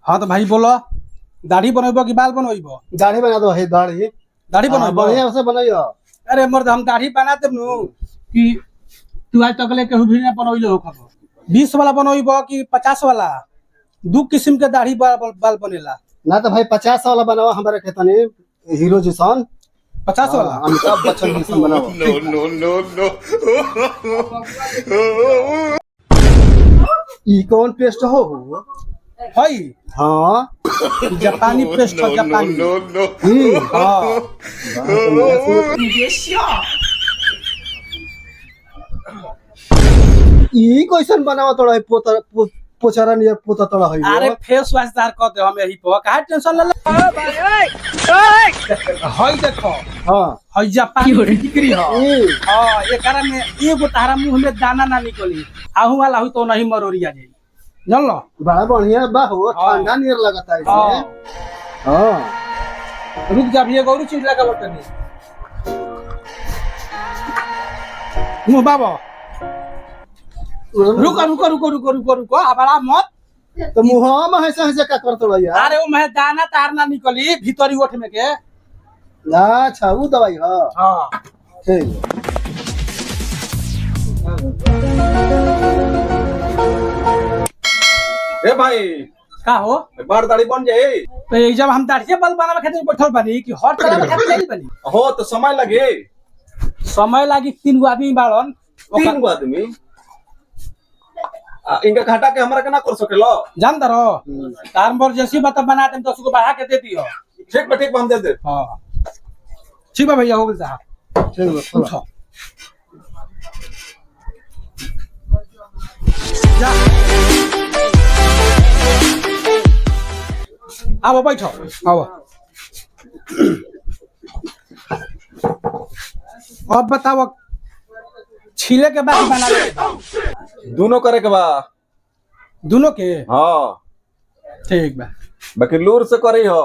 हाँ तो भाई बोलो, दाढ़ी बनइबो कि बाल बनइबो? दाढ़ी बना दो है दाढ़ी। दाढ़ी बनइबो? बढ़िया से बनाइयो। अरे मर्द हम दाढ़ी बना देब नु कि तू आज तक ले केहू भी ना बनइले हो खबो। 20 वाला बनइबो कि 50 वाला? दू किस्म के दाढ़ी बाल बनेला। ना तो भाई 50 वाला बनाओ हमारे के तनी हीरो जैसन। 50 वाला अमिताभ बच्चन जैसन बनाओ। no. ई कौन पेस्ट हो? हई हाँ जापानी पेस्ट हो, जापानी। ई हाँ ई कैसन बनाओ तोड़ा पोता पोचारा नियर पोता तोड़ा है। अरे फेस वॉश दार कर दे हम यही पर, काहे टेंशन ले ले। हई देखो, हां हई जापानी बिक्री हो। ई हां एकरा में एगो तारा मुंह में दाना ना निकली, आहू वाला हुई तो नहीं मरोरिया जाई, जान लो। बड़ा बढ़िया बा हो, ठंडा नियर लगता है इसमें। हां रुक जा, भी एगो और चीज लगा बटनी मुंह बाबा। रुको रुको रुको रुको रुको रुको, हबड़ा मत। तो मुंह में ऐसे ऐसे का कर तोड़ा यार। अरे वो में दाना तार ना निकली भीतरी ओठ में के। अच्छा वो दवाई हां हां ठीक। ए भाई का हो? बार दाढ़ी बन जाए तो ये जब हम दाढ़ी बाल बनावे खातिर बैठल बानी कि हर तरह खातिर नहीं बनी? हो तो समय लगे। समय लागी 3 गो आदमी बाड़न। 3 गो आदमी इनका घाटा के हमरा के ना कर सकेलो। जान दरो तार मोर जैसी बात बना देम 10 गो बढ़ा के दे दियो। ठीक बा हम दे दे। हां ठीक बा भैया, हो गेल साहब। ठीक उठो जा, आओ बैठो आओ। अब बताओ छीले के बाद बना ले दोनों करे के बा। दोनों के? हां ठीक बा। बाकी लूर से करी हो।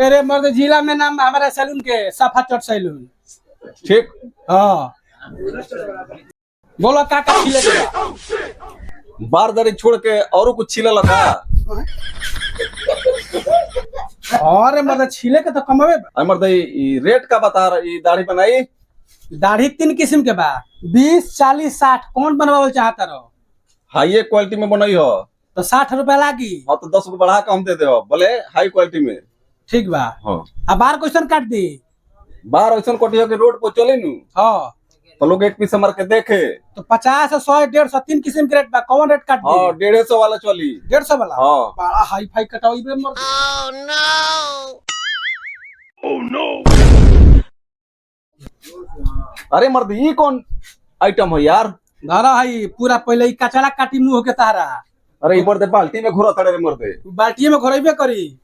अरे मर्द जिला में नाम हमारा सैलून के सफा चट सैलून। ठीक हाँ बोलो का छीले के बा? बार दाढ़ी छोड़ के और कुछ छीला लगा। अरे मर्द छीले के तो कमवे बा। अमर दई ई रेट का बता रही दाढ़ी बनाई। दाढ़ी 3 किस्म के बा, 20, 40, 60। कौन बनवावल चाहता रहो? हाई क्वालिटी में बनाई हो तो 60 रुपया लागी। हाँ तो 10 को बढ़ा के हम दे दे हो बोले हाई क्वालिटी में। ठीक बा। हाँ अब बार क्वेश्चन काट दी। बार ऐसा कोटी हो के रोड पर चले नु हाँ तो लोग एक पीस मार के देखे। तो 50, 100, 150 3 किस्म के रेट बा। कौन रेट काट दी? हाँ 150 वाला चली। 150 वाला? हाँ बड़ा हाई फाई कटाई बे मर्द। अरे मर्द ये कौन आइटम हो यार? धरा है पूरा पहले ही कचड़ा काटी मुंह के तारा। अरे इबर दे बाल्टी में घोरा तड़े रे मर्दे। बाल्टिए में घोरबे करी,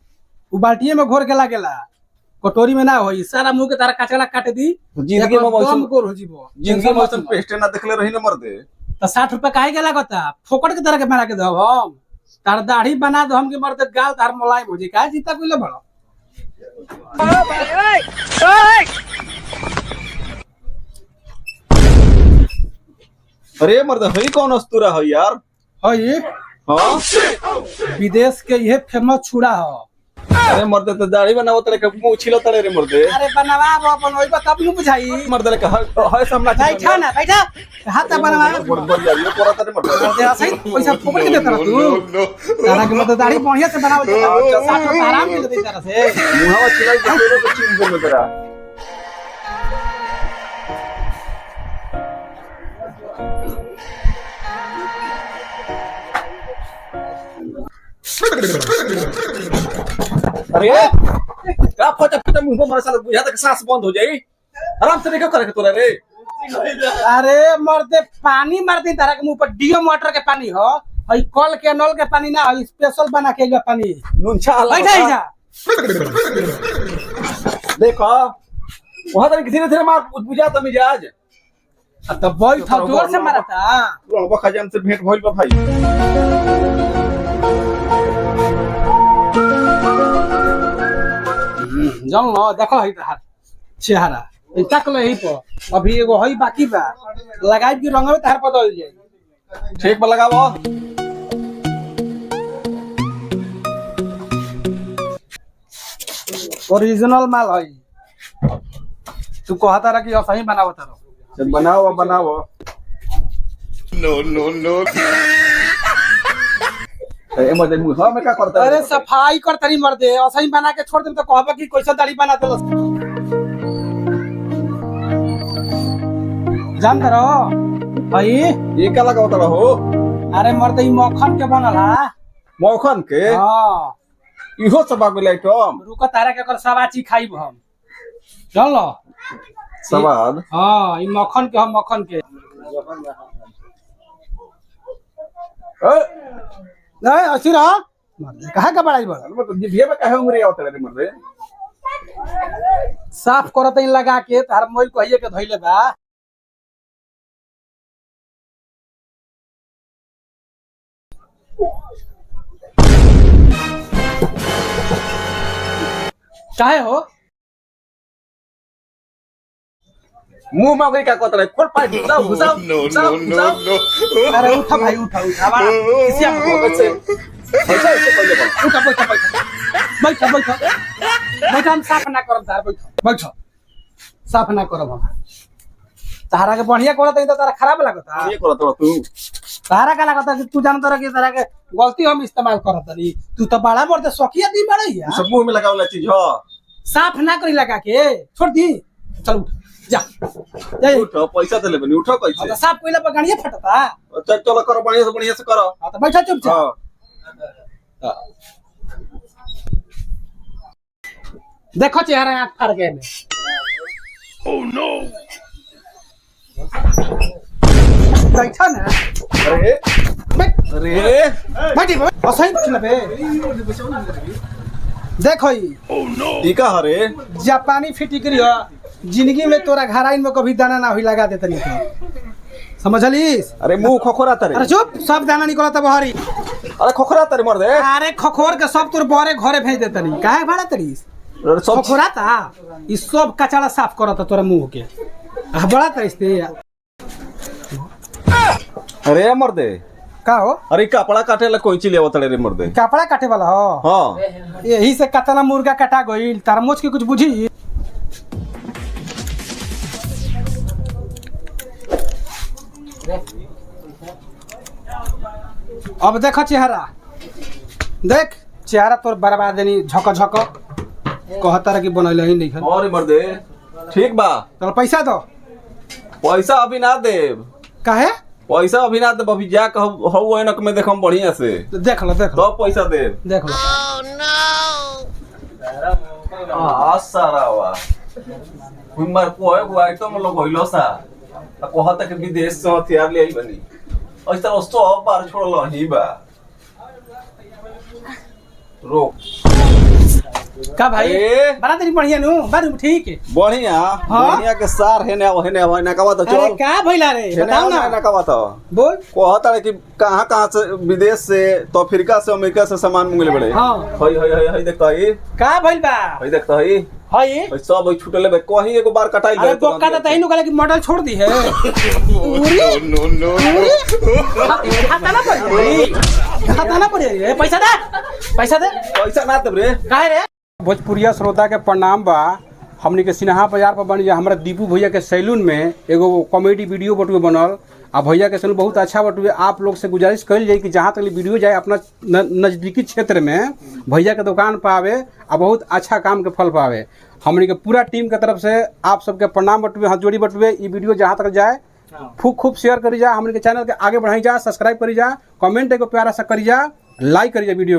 वो बाल्टिए में घोर के लागेला, कटोरी में ना होई। सारा मुंह के तारा कचड़ा काट दी, जिंदगी में एकदम गोल हो जीवो। जिंदगी में सब पेस्ट ना देखले रही ना मर्दे। तो 60 रुपया काहे के लागता? फोकट के तरह के बना के दो हम। तार दाढ़ी बना दो हम के मर्द, गाल तार मुलायम हो जी। काहे जीता कोइले बड़ो? अरे मर्द हई कौन अस्तूरा हो यार? हई हाँ विदेश के ये फेमस छुड़ा हो। अरे मर्दे तो दाढ़ी बनावो तड़े के मुंह छिला तड़े रे मर्दे। अरे बनवा वो बनोइबा तब न बुझाई। मर्दे के हय सामना बैठा ना बैठा, हाथ बनवा बड़ बढ़िया ये कोरा तड़े मर्दे। तेरा सही पैसा फोकट के देता तू। तारा के मतलब दाढ़ी बढ़िया से बनावे देता, 60 रुपया आराम से दे तारा से। मुहावा छिलाई के तो चीज बोल तेरा। अरे का फटा फटा मुंह मारे साला बुझा तक सांस बंद हो जाई। आराम से निकल करे के तोरा रे। अरे मर्दे पानी मार दी तारा के मुंह पर। डीओ मोटर के पानी हो, हई कल के नल के पानी ना हो, स्पेशल बना के लिया पानी। नून छाल बैठा ही जा। देखो वहां तक धीरे धीरे मार बुझा तो मिजाज। तो बैठ जोर से मारता। लड़वा खजान से भेंट भइल बा भाई। जान लो देखो हई हाथ चेहरा तक ले ही पर। अभी एगो हई बाकी बा, लगाई की रंग में तार बदल जाई। ठीक बा लगावो। ओरिजिनल माल है। तू कहता रहा कि असही बनावत रहो। बनाओ बनाओ। ए मर्दे मुंह में का करता अरे सफाई कर तरी मर दे, असही बना के छोड़ दे तो कहबा कि कैसे दाढ़ी बना देलस। जान रहो भाई ये का लगावत रहो? अरे मर्द ई मक्खन के बनल है। मौखन के हाँ इहो सब आ गेलै आइटम। रुको तारा के कर सवाची खाइब हम, चल लो। स्वाद हाँ ई मक्खन के, हम मक्खन के नहीं अच्छी रहा मर्दे कहाँ का बड़ाई बड़ मतलब जिभिया में काहे उंगरी आवत रे मर्दे? साफ करत लगा के तार मोल कहिए के धइले बा। चाहे हो मुंह में उंगली का करता रे? खोल पाई घुसाओ घुसाओ घुसाओ। अरे उठा भाई उठा उठा बड़ा किसी आप ऐसे ऐसे ऐसे पहले बन। उठा बैठा बैठा बैठा बैठा बैठा हम साफ ना करब तार बैठो बैठो साफ ना करब हम। तारा के बढ़िया करत तो तारा खराब लागता। ये करत रह तू। तारा का लागता कि तू जानत रह कि तारा के गलती हम इस्तेमाल करत नी। तू तो बड़ा मरते शौकिया दी बड़ा ये यार। सब मुंह में लगावला चीज हो। साफ ना करी लगा के छोड़ दी। चल उठ जा जा उठो पैसा दे ले बनी उठो तो कैसे? साफ कोइला पर गाड़िया फटता। चल चलो करो बढ़िया से करो। हां तो बैठा चुपचाप। हां देखो चेहरा आंख फाड़ गए में। ओह नो बैठा ना। अरे बैठ अरे बैठी असही खिलबे। देखो ई का हरे? जापानी फिटिकरी हो। जिंदगी में तोरा घराइन में कभी दाना ना हुई लगा देतनी तो समझलिस। अरे मुंह खोखरा तारे। अरे चुप सब दाना निकलता बहरी। अरे खोखरा तारे मर दे। अरे खखोर के सब तोर बरे घरे भेज देतनी काहे भाड़ा तरीस। अरे सब खखोरा ता ई सब कचड़ा साफ करता तोरा मुंह के। बड़ा तरीस ते अरे मर दे का हो। अरे कपड़ा काटे ला कोई चीज लेवत रे मर दे। कपड़ा काटे वाला हो। हां यही से कतना मुर्गा कटा गइल तार मोच के कुछ बुझी। अब देखो चेहरा देख चेहरा तोर बर्बाद देनी झक झक कहता रह कि बनैले ही नहीं। और मर दे ठीक बा। चल पैसा दो। पैसा अभी ना देब। काहे? पैसा अभी ना देब। अभी जा कह हौ एनक में देखम बढ़िया से देख लो तो पैसा देब। देख लो। हां सारा वा उमर को है वो आइटम लोग होइलो सा कहता कि विदेश से हथियार ले आई बनी ऐसा दोस्तों अब बार छोड़ लो ही बा रोक का भाई अरे। बड़ा तेरी बढ़िया नु बारू ठीक है। बढ़िया हाँ? बढ़िया के सार है ना का बात अरे चल का भइला रे बताओ ना। ना का बात बोल। कहता है कि कहां से विदेश से तो अफ्रीका से अमेरिका से सामान मंगले बड़े। हां हई देखता है का भइल बा हई देखता है हई सब वही छूटले बे कहीं एगो बार कटाई अरे बोका तो तैनु कहले कि मॉडल छोड़ दी है। नो खाता ना पड़ी खाता ना पड़ी पैसा दे पैसा दे पैसा ना देब रे। काहे रे। भोजपुरिया श्रोता के प्रणाम बा। हमनी के सिन्हा बाजार पर बनी जा हमारा दीपू भैया के सैलून में एगो कॉमेडी वीडियो बटुए बनल आ भैया के सैलून बहुत अच्छा बटुए। आप लोग से गुजारिश कल जाए कि जहाँ तक वीडियो जाए अपना नज़दीकी क्षेत्र में भैया के दुकान पर आवे आ बहुत अच्छा काम के फल पावे। हमनी के पूरा टीम के तरफ से आप सबके प्रणाम बटुए हाथ जोड़ी बटुए। ये वीडियो जहाँ तक जाए खूब शेयर करी जा। हमनी के चैनल के आगे बढ़ाई जा सब्सक्राइब करी जा कमेंट एगो प्यारा सा करी जा लाइक करी जा वीडियो।